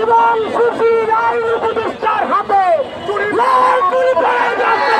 এবং সুশীল আইন উপদেষ্টার হাতে লাল তুলি পড়ে যাচ্ছে।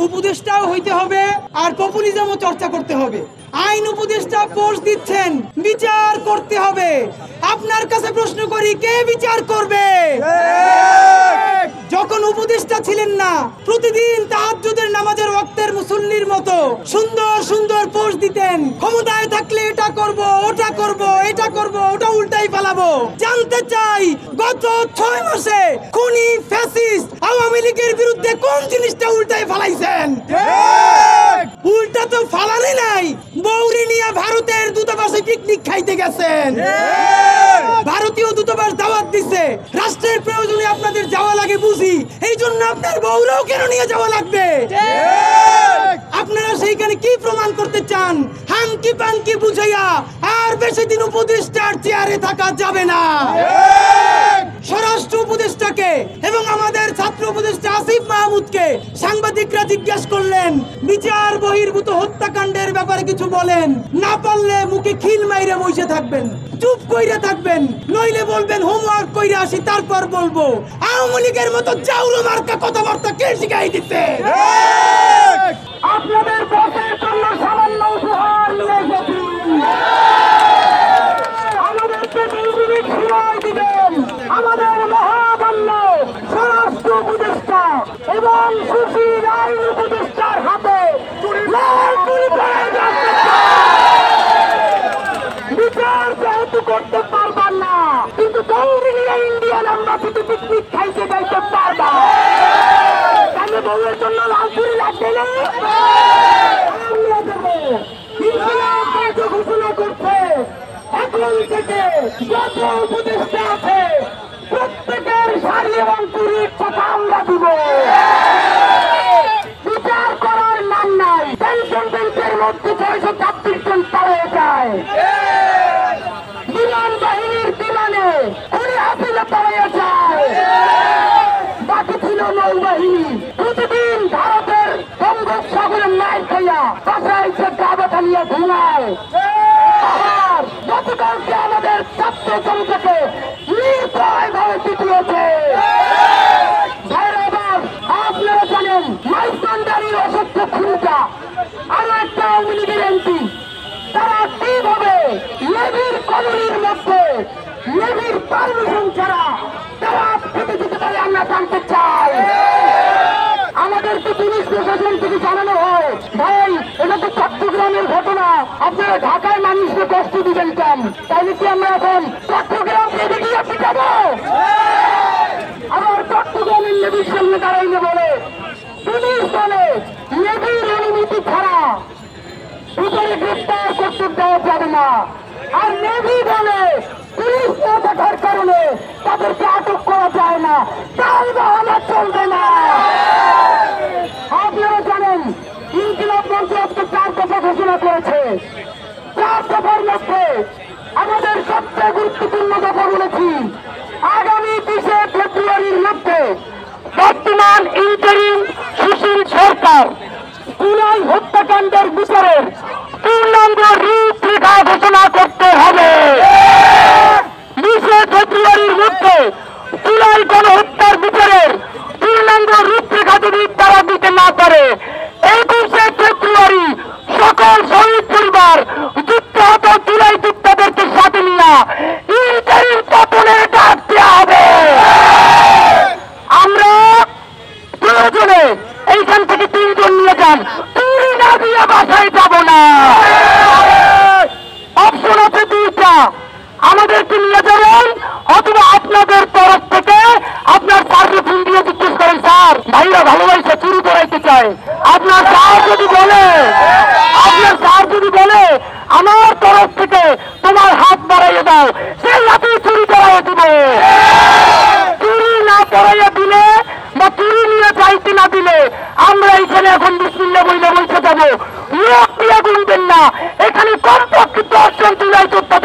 উপদেষ্টাও হইতে হবে আর পপুলিজমও চর্চা করতে হবে। আইন উপদেষ্টা পোস্ট দিচ্ছেন, বিচার করতে হবে। আপনার কাছে প্রশ্ন করি, কে বিচার করবে? যখন উপদেষ্টা ছিলেন না, প্রতিদিন তাহাজ্জুদের নামাজের ওয়াক্তের মুসল্লির মতো সুন্দর সুন্দর পোস্ট দিতেন। ক্ষমতায় থাকলে এটা করব, ওটা করব, এটা করব, ওটা উল্টাই ফেলাবো। জানতে চাই, গত 6 মাসে খুনি ফ্যাসিস্ট আওয়ামী লীগের বিরুদ্ধে কোন জিনিসটা উল্টাই ফেলাইছেন? উল্টা তো ফালানি নাই, বৌরি নিয়ে ভারতের দূতাবাসে পিকনিক খাইতে গেছেন। ভারতীয় দূতাবাস দাওয়াত দিচ্ছে, রাষ্ট্রের প্রয়োজনে আপনাদের যাওয়া লাগে বুঝি, এই জন্য আপনার বউরাও কেন নিয়ে যাওয়া লাগবে? আপনারা সেইখানে কি প্রমাণ করতে চান? হাঙ্কি পাঙ্কি বুঝাইয়া আর বেশি দিন উপদেষ্টার চেয়ারে থাকা যাবে না। স্বরাষ্ট্র উপদেষ্টাকে এবং আমাদের ছাত্র উপদেষ্টা আসিফ মাহমুদকে সাংবাদিকরা জিজ্ঞেস করলেন, বিচার বহির্ভূত হত্যাকাণ্ডের ব্যাপারে কিছু বলেন। না পারলে মুখে খিল মাইরে বসে থাকবেন, চুপ কইরা থাকবেন, নইলে বলবেন হোমওয়ার্ক কইরা আসি তারপর বলবো। আওয়ামী লীগের মতো চাউরো মার্কা কথাবার্তা কে শিখাই দিতে? আপনাদের বসের জন্য সামান্য উপহার নিয়ে এসেছি। আমাদেরকে 2 মিনিট সময় দিবেন। আমাদের মহামান্য স্বরাষ্ট্র উপদেষ্টা এবং সুশীল আইন উপদেষ্টার হাতে লাল তুলি পড়ে যাচ্ছে। বিচার যেহেতু করতে পারবেন না, কিন্তু দৌড়ে নিয়ে ইন্ডিয়ান এম্বাসিতে পিকনিক খাইতে যাইতে পারবা। তাহলে বউয়ের জন্য লাল তুলি লাগবে না? ঘোষণা করছে, এখন থেকে যত উপদেষ্টা আছে প্রত্যেকের শাড়ি এবং চুরির কথা আমরা দিব। বিচার করার নাম নাই, পেনশন বেঞ্চের মধ্যে 636 জন পালিয়ে যায়। বিমান বাহিনীর বিমানে উনি হাসিলে পালিয়ে যায়। বাকি ছিল নৌবাহিনী। প্রতিদিন ভারতের বঙ্গোপসাগরের মাইল খাইয়া বাসায় সে গাবাটা নিয়ে ঘুমায়। আবার গতকালকে আমাদের ছাত্র জনতাকে নির্ভয় ভাবে পিটিয়েছে। আপনারা জানেন, মাইজবান্ডারির অসত্য খুনিটা আরো একটা আওয়ামী লীগের এমপি, তারা কিভাবে নেভির কলোনির মধ্যে নেভির পারমিশন ছাড়া তারা পেতে যেতে পারে আমরা জানতে চাই। আমাদেরকে পুলিশ প্রশাসন থেকে জানানো হয়, ভাই এটা তো চট্টগ্রামের ঘটনা, আপনারা ঢাকায় মানুষকে কষ্ট দিবেন কেন? তাইলে কি আমরা এখন চট্টগ্রাম থেকে গিয়ে পিটাবো? আবার চট্টগ্রামের নেভির সামনে দাঁড়াইলে বলে, পুলিশ বলে নেভির অনুমতি ছাড়া ভিতরে গ্রেপ্তার করতে দেওয়া যাবে না। আর নেভি বলে পুলিশ না থাকার কারণে তাদেরকে আটক করা যায় না, তাই বাহানা চলবে না। আপনারা জানেন, ইনকিলাব মঞ্চ আজকে 4 দফা ঘোষণা করেছে। 4 দফার মধ্যে আমাদের সবচেয়ে গুরুত্বপূর্ণ দফা বলেছি, আগামী 20 ফেব্রুয়ারির মধ্যে বর্তমান ইন্টারিম সুশীল সরকার জুলাই হত্যাকাণ্ডের বিচারের পূর্ণাঙ্গ রূপরেখা ঘোষণা করতে হবে। 20 ফেব্রুয়ারির মধ্যে জুলাই গণহত্যার বিচারের পূর্ণাঙ্গ রূপরেখা যদি তারা দিতে না পারে, 21 ফেব্রুয়ারি সকল শহীদ পরিবার যুদ্ধাহত জুলাই যোদ্ধাদেরকে সাথে নিয়ে ইন্টারিম পতনের ডাক দেওয়া হবে। আমরা প্রয়োজনে এইখান থেকে 3 জন নিয়ে যান, তুই না দিয়ে বাসায় যাব না। অপশন আছে 2টা, আমাদেরকে নিয়ে যাবেন অথবা আপনাদের তরফ থেকে আপনার স্যারকে ফোন দিয়ে জিজ্ঞেস করেন, স্যার ভাইরা ভালোবাসে চুরি করাইতে চায়, আপনার স্যার যদি বলে আমার তরফ থেকে তোমার হাত বাড়াইয়ে দাও, সেই হাতে চুরি করাইয়া দিবে। চুরি না করাইয়া দিলে বা চুরি নিয়ে যাইতে না দিলে আমরা এখানে এখন বিসমিল্লাহ বইলে বলতে যাব, লোক দিয়ে গুনবেন না। এখানে কমপক্ষে 10 জন জুলাই যোদ্ধা